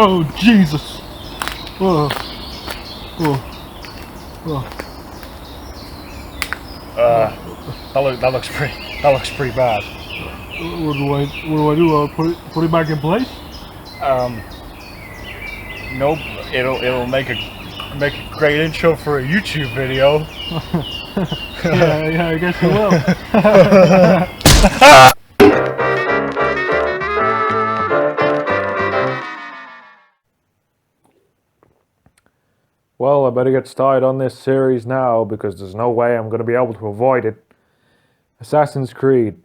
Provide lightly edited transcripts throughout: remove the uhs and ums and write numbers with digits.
Oh, Jesus! Oh. That looks pretty bad. What do I do? Put it back in place? Nope. It'll make a great intro for a YouTube video. yeah, I guess it will. Well, I better get started on this series now because there's no way I'm going to be able to avoid it. Assassin's Creed.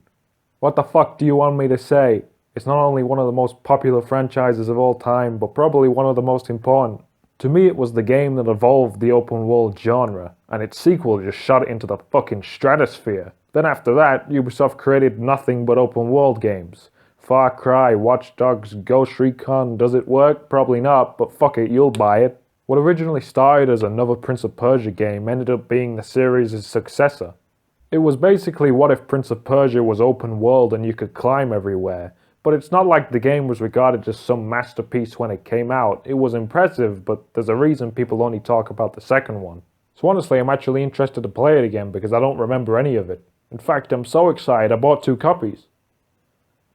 What the fuck do you want me to say? It's not only one of the most popular franchises of all time, but probably one of the most important. To me, it was the game that evolved the open world genre, and its sequel just shot it into the fucking stratosphere. Then after that, Ubisoft created nothing but open world games. Far Cry, Watch Dogs, Ghost Recon, does it work? Probably not, but fuck it, you'll buy it. What originally started as another Prince of Persia game ended up being the series' successor. It was basically what if Prince of Persia was open world and you could climb everywhere. But it's not like the game was regarded as some masterpiece when it came out. It was impressive, but there's a reason people only talk about the second one. So honestly, I'm actually interested to play it again because I don't remember any of it. In fact, I'm so excited I bought 2 copies.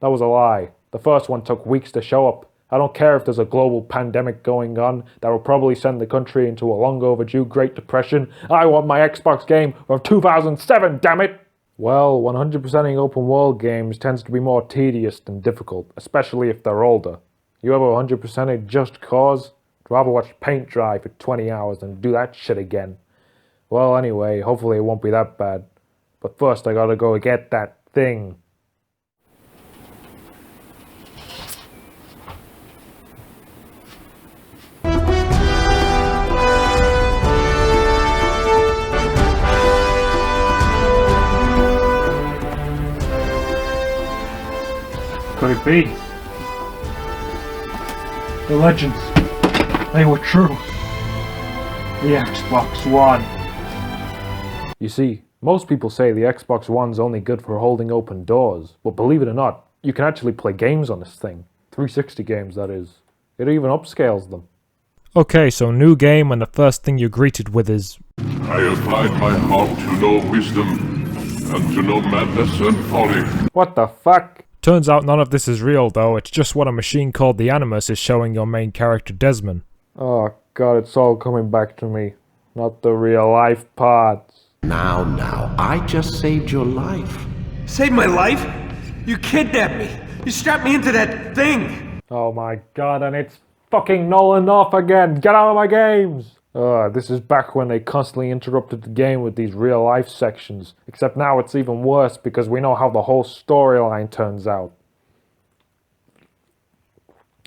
That was a lie. The first one took weeks to show up. I don't care if there's a global pandemic going on that will probably send the country into a long overdue Great Depression. I want my Xbox game of 2007, damn it! Well, 100%ing open world games tends to be more tedious than difficult, especially if they're older. You ever 100%ed Just Cause? I'd rather watch paint dry for 20 hours than do that shit again. Well, anyway, hopefully it won't be that bad. But first I gotta go get that thing. Could it be? The legends. They were true. The Xbox One. You see, most people say the Xbox One's only good for holding open doors, but believe it or not, you can actually play games on this thing. 360 games, that is. It even upscales them. Okay, so new game, and the first thing you're greeted with is... I applied my heart to know wisdom, and to know madness and folly. What the fuck? Turns out none of this is real though, it's just what a machine called the Animus is showing your main character Desmond. Oh god, it's all coming back to me. Not the real life parts. Now, I just saved your life. Saved my life? You kidnapped me. You strapped me into that thing. Oh my god, and it's fucking Nolan off again. Get out of my games! This is back when they constantly interrupted the game with these real life sections. Except now it's even worse because we know how the whole storyline turns out.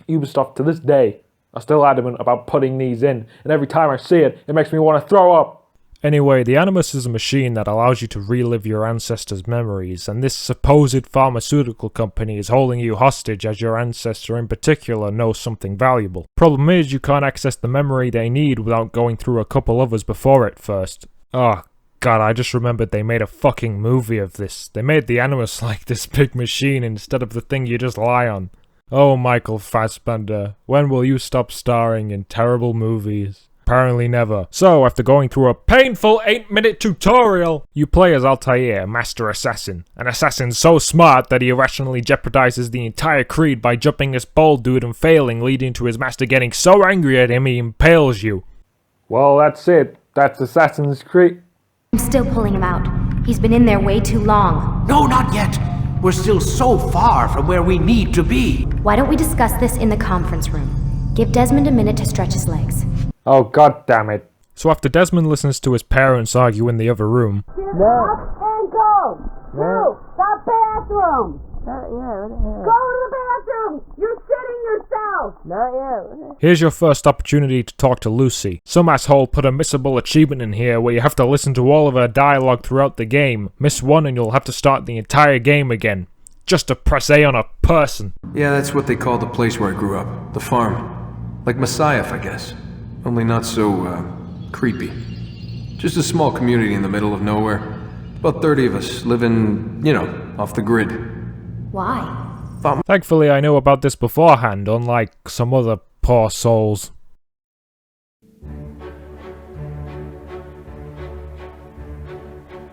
Ubisoft to this day are still adamant about putting these in, and every time I see it, it makes me want to throw up. Anyway, the Animus is a machine that allows you to relive your ancestors' memories, and this supposed pharmaceutical company is holding you hostage as your ancestor in particular knows something valuable. Problem is, you can't access the memory they need without going through a couple others before it first. Oh god, I just remembered they made a fucking movie of this. They made the Animus like this big machine instead of the thing you just lie on. Oh, Michael Fassbender, when will you stop starring in terrible movies? Apparently never. So, after going through a painful 8-minute tutorial, you play as Altair, Master Assassin. An assassin so smart that he irrationally jeopardizes the entire creed by jumping this bold dude and failing, leading to his master getting so angry at him he impales you. Well, that's it. That's Assassin's Creed. I'm still pulling him out. He's been in there way too long. No, not yet. We're still so far from where we need to be. Why don't we discuss this in the conference room? Give Desmond a minute to stretch his legs. Oh god damn it. So after Desmond listens to his parents argue in the other room... Get up and go! To the bathroom! Go to the bathroom! You're shitting yourself! Not yet. Here's your first opportunity to talk to Lucy. Some asshole put a missable achievement in here where you have to listen to all of her dialogue throughout the game. Miss one and you'll have to start the entire game again. Just to press A on a person. Yeah, that's what they call the place where I grew up. The farm. Like Messiah, I guess. Only not so, creepy. Just a small community in the middle of nowhere. About 30 of us living, off the grid. Why? Thankfully I know about this beforehand, unlike some other poor souls.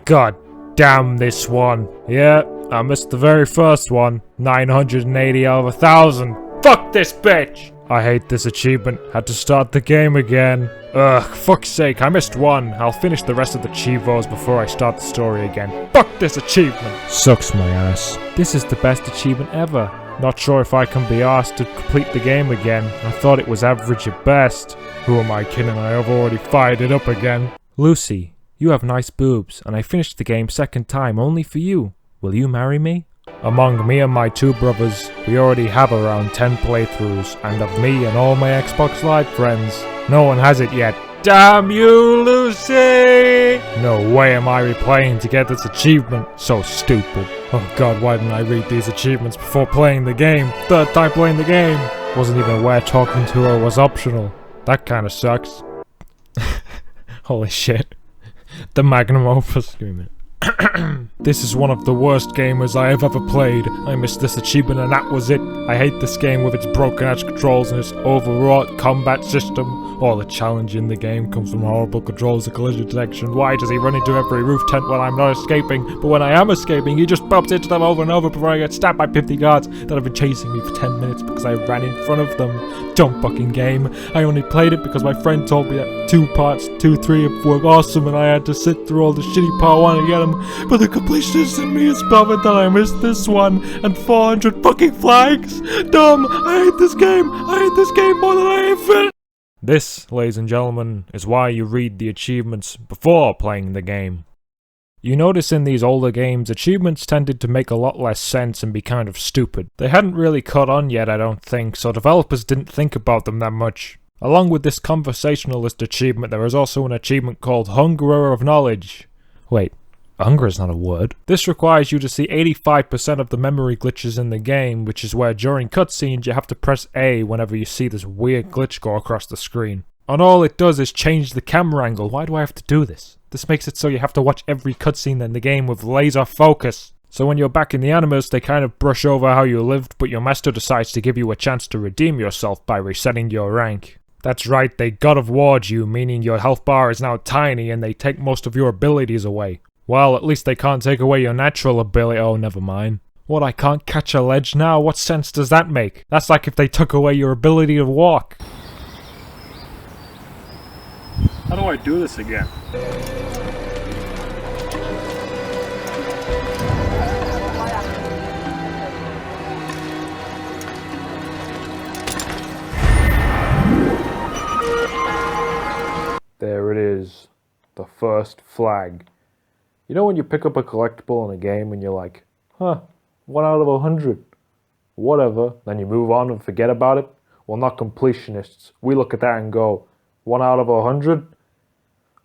God damn this one. Yeah, I missed the very first one. 980 out of 1,000. Fuck this bitch! I hate this achievement. Had to start the game again. Ugh, fuck's sake, I missed one. I'll finish the rest of the Chivos before I start the story again. Fuck this achievement! Sucks my ass. This is the best achievement ever. Not sure if I can be asked to complete the game again. I thought it was average at best. Who am I kidding? I have already fired it up again. Lucy, you have nice boobs, and I finished the game second time only for you. Will you marry me? Among me and my 2 brothers, we already have around 10 playthroughs, and of me and all my Xbox Live friends, no one has it yet. Damn you, Lucy! No way am I replaying to get this achievement. So stupid. Oh god, why didn't I read these achievements before playing the game? Third time playing the game. Wasn't even aware talking to her was optional. That kinda sucks. Holy shit. The magnum opus screaming. This is one of the worst gamers I have ever played. I missed this achievement and that was it. I hate this game with its broken edge controls and its overwrought combat system. All the challenge in the game comes from horrible controls and collision detection. Why does he run into every roof tent when I'm not escaping? But when I am escaping, he just bumps into them over and over before I get stabbed by 50 guards that have been chasing me for 10 minutes because I ran in front of them. Dumb fucking game. I only played it because my friend told me that 2 parts, 2, 3 were awesome and I had to sit through all the shitty part 1 to get them. But the completionist in me is bothered that I missed this one and 400 fucking flags. Dumb. I hate this game. I hate this game more than I hate it. This, ladies and gentlemen, is why you read the achievements before playing the game. You notice in these older games, achievements tended to make a lot less sense and be kind of stupid. They hadn't really caught on yet, I don't think, so developers didn't think about them that much. Along with this conversationalist achievement, there is also an achievement called Hungerer of Knowledge. Wait, hunger is not a word. This requires you to see 85% of the memory glitches in the game, which is where during cutscenes you have to press A whenever you see this weird glitch go across the screen. And all it does is change the camera angle. Why do I have to do this? This makes it so you have to watch every cutscene in the game with laser focus. So when you're back in the Animus, they kind of brush over how you lived, but your master decides to give you a chance to redeem yourself by resetting your rank. That's right, they God of War'd you, meaning your health bar is now tiny and they take most of your abilities away. Well, at least they can't take away your natural ability. Oh, never mind. What, I can't catch a ledge now? What sense does that make? That's like if they took away your ability to walk. How do I do this again? There it is. The first flag. You know when you pick up a collectible in a game and you're like, huh, 1 out of 100. Whatever. Then you move on and forget about it? Well, not completionists. We look at that and go, 1 out of 100?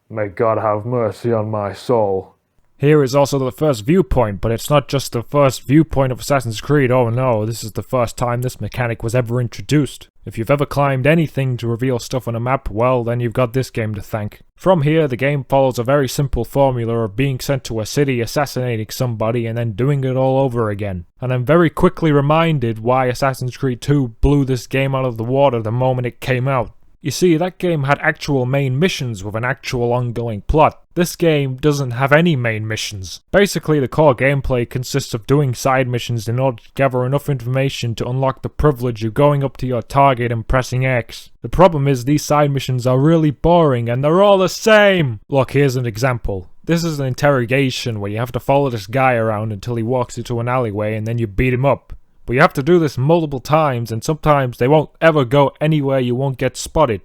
May God have mercy on my soul. Here is also the first viewpoint, but it's not just the first viewpoint of Assassin's Creed. Oh no, this is the first time this mechanic was ever introduced. If you've ever climbed anything to reveal stuff on a map, well, then you've got this game to thank. From here, the game follows a very simple formula of being sent to a city, assassinating somebody, and then doing it all over again. And I'm very quickly reminded why Assassin's Creed 2 blew this game out of the water the moment it came out. You see, that game had actual main missions with an actual ongoing plot. This game doesn't have any main missions. Basically, the core gameplay consists of doing side missions in order to gather enough information to unlock the privilege of going up to your target and pressing X. The problem is these side missions are really boring and they're all the same! Look, here's an example. This is an interrogation where you have to follow this guy around until he walks into an alleyway and then you beat him up. But you have to do this multiple times, and sometimes they won't ever go anywhere you won't get spotted.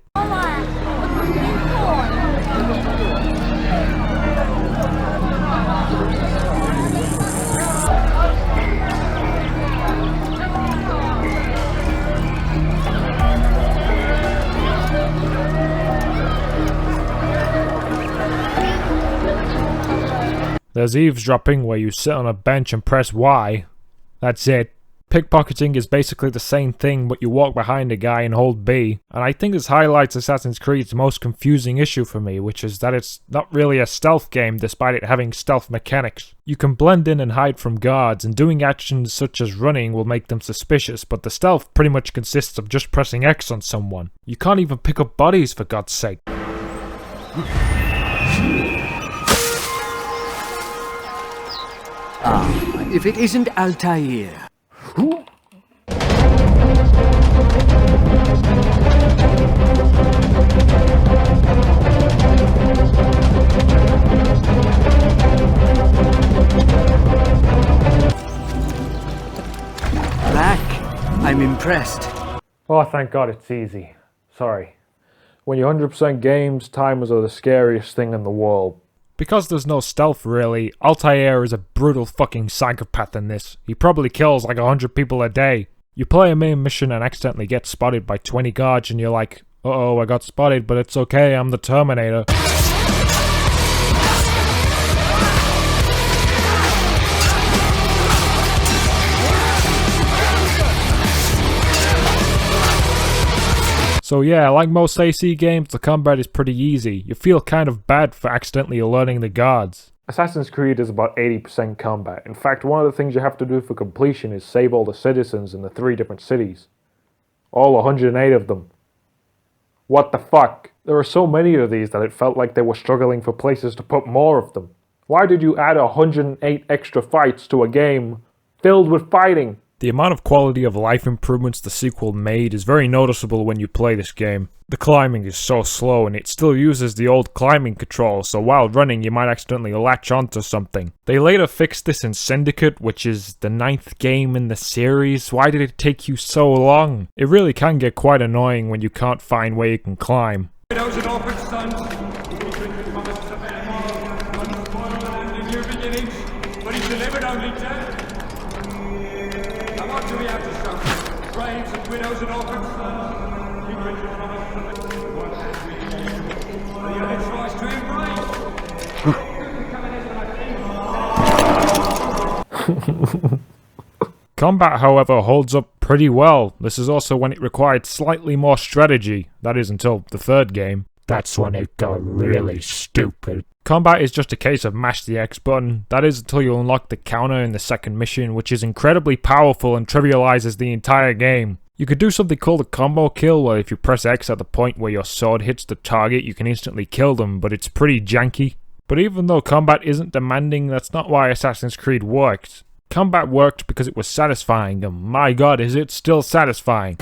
There's eavesdropping where you sit on a bench and press Y. That's it. Pickpocketing is basically the same thing, but you walk behind a guy and hold B, and I think this highlights Assassin's Creed's most confusing issue for me, which is that it's not really a stealth game despite it having stealth mechanics. You can blend in and hide from guards, and doing actions such as running will make them suspicious, but the stealth pretty much consists of just pressing X on someone. You can't even pick up bodies, for God's sake. If it isn't Altair. Back. I'm impressed. Oh, thank God it's easy. Sorry. When you're 100% games, timers are the scariest thing in the world. Because there's no stealth really, Altair is a brutal fucking psychopath in this. He probably kills like 100 people a day. You play a main mission and accidentally get spotted by 20 guards and you're like, uh-oh, I got spotted, but it's okay, I'm the Terminator. So yeah, like most AC games, the combat is pretty easy. You feel kind of bad for accidentally alerting the guards. Assassin's Creed is about 80% combat. In fact, one of the things you have to do for completion is save all the citizens in the 3 different cities. All 108 of them. What the fuck? There are so many of these that it felt like they were struggling for places to put more of them. Why did you add 108 extra fights to a game filled with fighting? The amount of quality of life improvements the sequel made is very noticeable when you play this game. The climbing is so slow and it still uses the old climbing controls, so while running you might accidentally latch onto something. They later fixed this in Syndicate, which is the 9th game in the series. Why did it take you so long? It really can get quite annoying when you can't find where you can climb. Combat, however, holds up pretty well. This is also when it required slightly more strategy. That is until the 3rd game. That's when it got really stupid. Combat is just a case of mash the X button. That is until you unlock the counter in the 2nd mission, which is incredibly powerful and trivializes the entire game. You could do something called a combo kill, where if you press X at the point where your sword hits the target, you can instantly kill them, but it's pretty janky. But even though combat isn't demanding, that's not why Assassin's Creed worked. Combat worked because it was satisfying, and my god, is it still satisfying.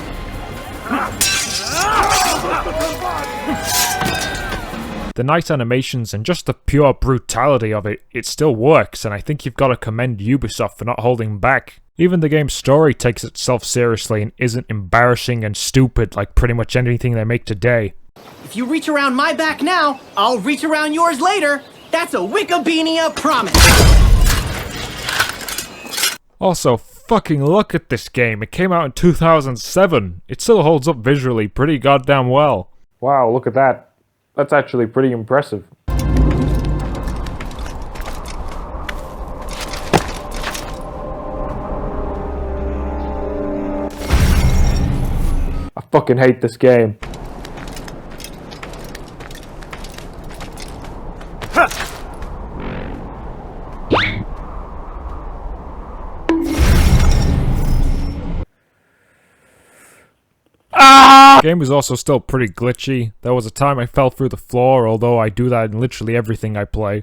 The nice animations and just the pure brutality of it, it still works, and I think you've got to commend Ubisoft for not holding back. Even the game's story takes itself seriously and isn't embarrassing and stupid like pretty much anything they make today. If you reach around my back now, I'll reach around yours later. That's a Wikibeania promise. Also, fucking look at this game. It came out in 2007. It still holds up visually pretty goddamn well. Wow, look at that. That's actually pretty impressive. I fucking hate this game. The game is also still pretty glitchy. There was a time I fell through the floor, although I do that in literally everything I play.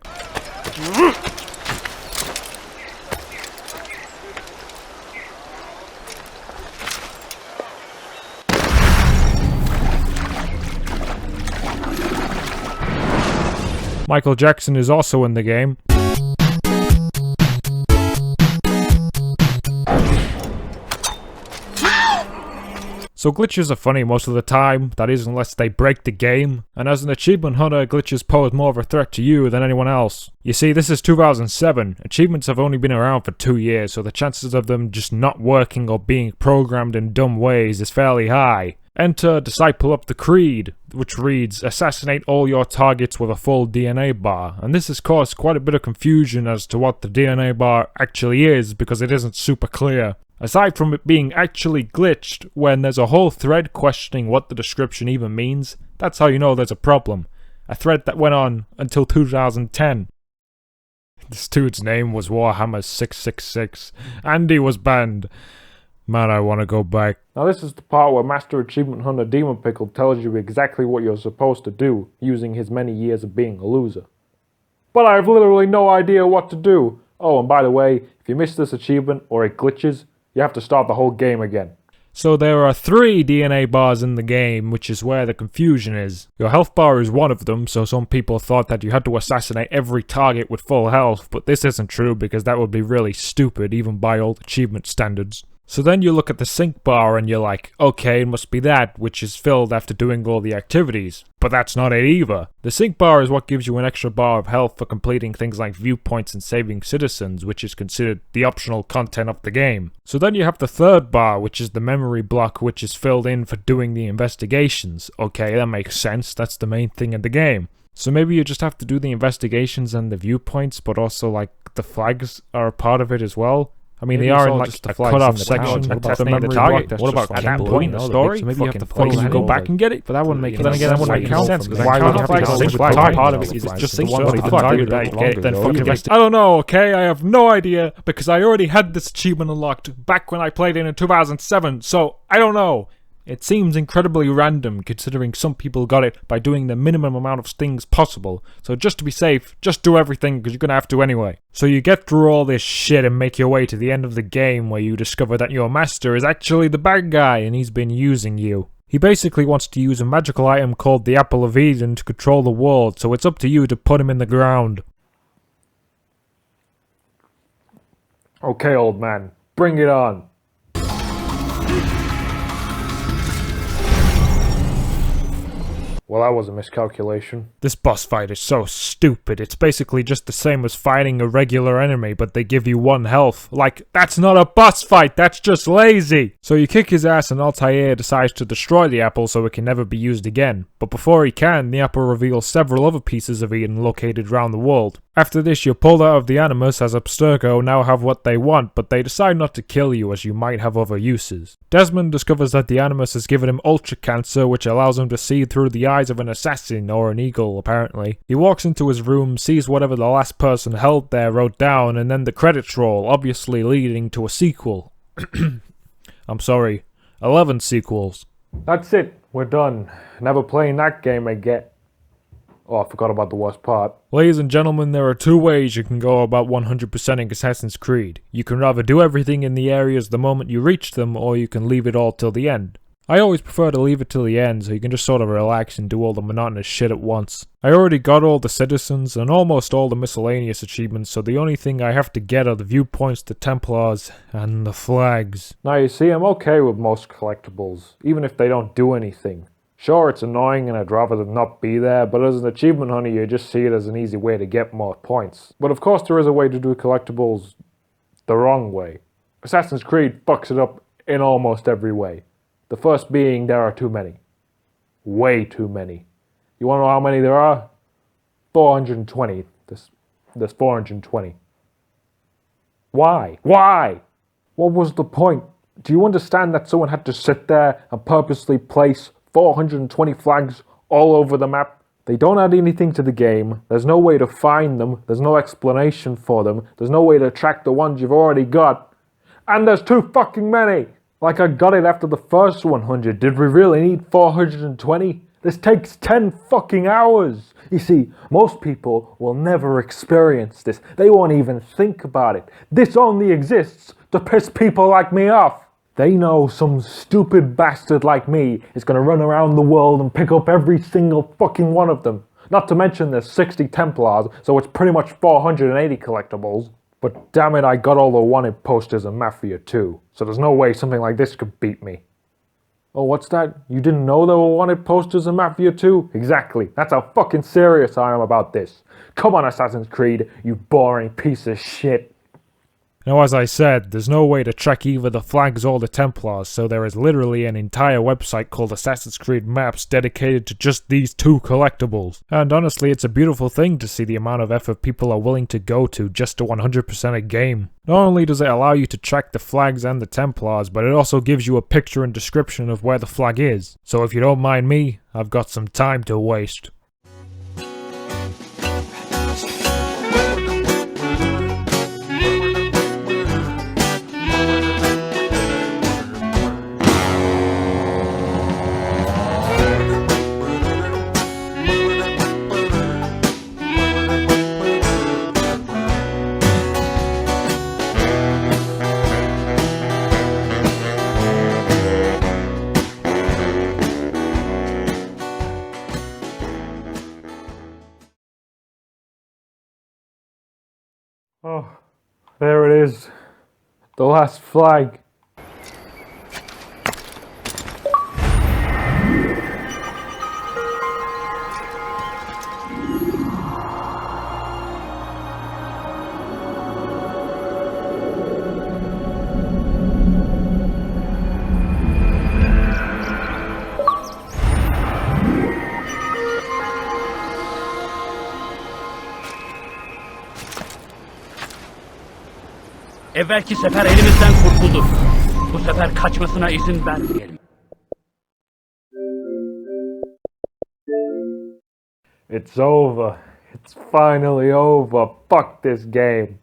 Michael Jackson is also in the game. So glitches are funny most of the time, that is unless they break the game, and as an achievement hunter, glitches pose more of a threat to you than anyone else. You see, this is 2007, achievements have only been around for 2 years, so the chances of them just not working or being programmed in dumb ways is fairly high. Enter Disciple of the Creed, which reads, assassinate all your targets with a full DNA bar, and this has caused quite a bit of confusion as to what the DNA bar actually is, because it isn't super clear. Aside from it being actually glitched, when there's a whole thread questioning what the description even means, that's how you know there's a problem. A thread that went on until 2010. This dude's name was Warhammer 666, and he was banned. Man, I want to go back. Now this is the part where Master Achievement Hunter Demonpickle tells you exactly what you're supposed to do, using his many years of being a loser. But I have literally no idea what to do. Oh, and by the way, if you miss this achievement, or it glitches, you have to start the whole game again. So there are 3 DNA bars in the game, which is where the confusion is. Your health bar is one of them, so some people thought that you had to assassinate every target with full health, but this isn't true because that would be really stupid even by old achievement standards. So then you look at the sync bar and you're like, okay, it must be that, which is filled after doing all the activities. But that's not it either. The sync bar is what gives you an extra bar of health for completing things like viewpoints and saving citizens, which is considered the optional content of the game. So then you have the third bar, which is the memory block, which is filled in for doing the investigations. Okay, that makes sense, that's the main thing in the game. So maybe you just have to do the investigations and the viewpoints, but also like the flags are a part of it as well. I mean, Maybe they it's are in all like just the a flags cut-off in the section town. of the Definitely memory the block. target. What about That's at that just point in the fucking story? so maybe you have to But you can go back and get it. But that wouldn't make But then again, that wouldn't make sense. Because Why would you have to flags sync the the target target? part of it is just the one with the target that you get, then Longer, fucking though. invest. I don't know, okay? I have no idea because I already had this achievement unlocked back when I played it in 2007, so I don't know. It seems incredibly random considering some people got it by doing the minimum amount of things possible. So just to be safe, just do everything because you're going to have to anyway. So you get through all this shit and make your way to the end of the game where you discover that your master is actually the bad guy and he's been using you. He basically wants to use a magical item called the Apple of Eden to control the world, so it's up to you to put him in the ground. Okay, old man, bring it on. Well, that was a miscalculation. This boss fight is so stupid. It's basically just the same as fighting a regular enemy, but they give you 1 health. Like, that's not a boss fight, that's just lazy! So you kick his ass and Altair decides to destroy the apple so it can never be used again. But before he can, the apple reveals several other pieces of Eden located around the world. After this, you're pulled out of the Animus as Abstergo now have what they want, but they decide not to kill you as you might have other uses. Desmond discovers that the Animus has given him ultra cancer, which allows him to see through the eyes of an assassin, or an eagle apparently. He walks into his room, sees whatever the last person held there wrote down, and then the credits roll, obviously leading to a sequel. I'm sorry, 11 sequels. That's it, we're done. Never playing that game again. Oh, I forgot about the worst part. Ladies and gentlemen, there are 2 ways you can go about 100%ing Assassin's Creed. You can either do everything in the areas the moment you reach them, or you can leave it all till the end. I always prefer to leave it till the end so you can just sort of relax and do all the monotonous shit at once. I already got all the citizens and almost all the miscellaneous achievements, so the only thing I have to get are the viewpoints, the Templars, and the flags. Now you see, I'm okay with most collectibles, even if they don't do anything. Sure, it's annoying and I'd rather them not be there, but as an achievement hunter you just see it as an easy way to get more points. But of course there is a way to do collectibles the wrong way. Assassin's Creed fucks it up in almost every way. The first being there are too many. Way too many. You wanna know how many there are? 420. There's 420. Why? Why? What was the point? Do you understand that someone had to sit there and purposely place 420 flags all over the map? They don't add anything to the game, there's no way to find them, there's no explanation for them, there's no way to track the ones you've already got, and there's too fucking many! Like I got it after the first 100, did we really need 420? This takes 10 fucking hours! You see, most people will never experience this, they won't even think about it. This only exists to piss people like me off! They know some stupid bastard like me is gonna run around the world and pick up every single fucking one of them. Not to mention there's 60 Templars, so it's pretty much 480 collectibles. But damn it, I got all the wanted posters in Mafia 2, so there's no way something like this could beat me. Oh, what's that? You didn't know there were wanted posters in Mafia 2? Exactly, that's how fucking serious I am about this. Come on, Assassin's Creed, you boring piece of shit. Now, as I said, there's no way to track either the flags or the Templars, so there is literally an entire website called Assassin's Creed Maps dedicated to just these two collectibles. And honestly, it's a beautiful thing to see the amount of effort people are willing to go to just to 100% a game. Not only does it allow you to track the flags and the Templars, but it also gives you a picture and description of where the flag is. So if you don't mind me, I've got some time to waste. Oh, there it is. The last flag. Evvelki sefer elimizden kurtuldu. Bu sefer kaçmasına izin vermeyelim. It's over. It's finally over. Fuck this game.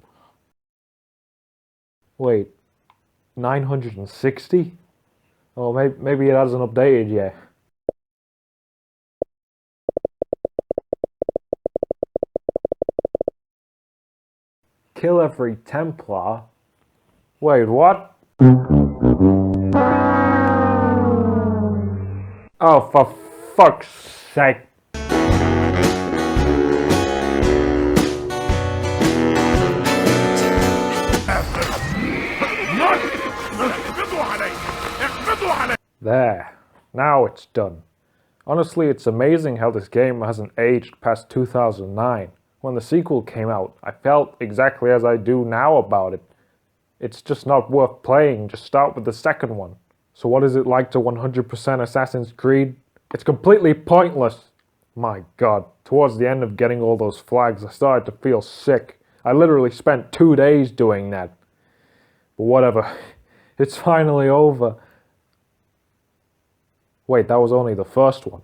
Wait, 960? Oh, maybe it hasn't updated yet. Kill every Templar? Wait, what? Oh, for fuck's sake. There. Now it's done. Honestly, it's amazing how this game hasn't aged past 2009. When the sequel came out, I felt exactly as I do now about it. It's just not worth playing, just start with the second one. So what is it like to 100% Assassin's Creed? It's completely pointless. My god, towards the end of getting all those flags, I started to feel sick. I literally spent 2 days doing that. But whatever, it's finally over. Wait, that was only the first one.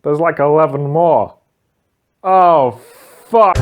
There's like 11 more. Oh, fuck.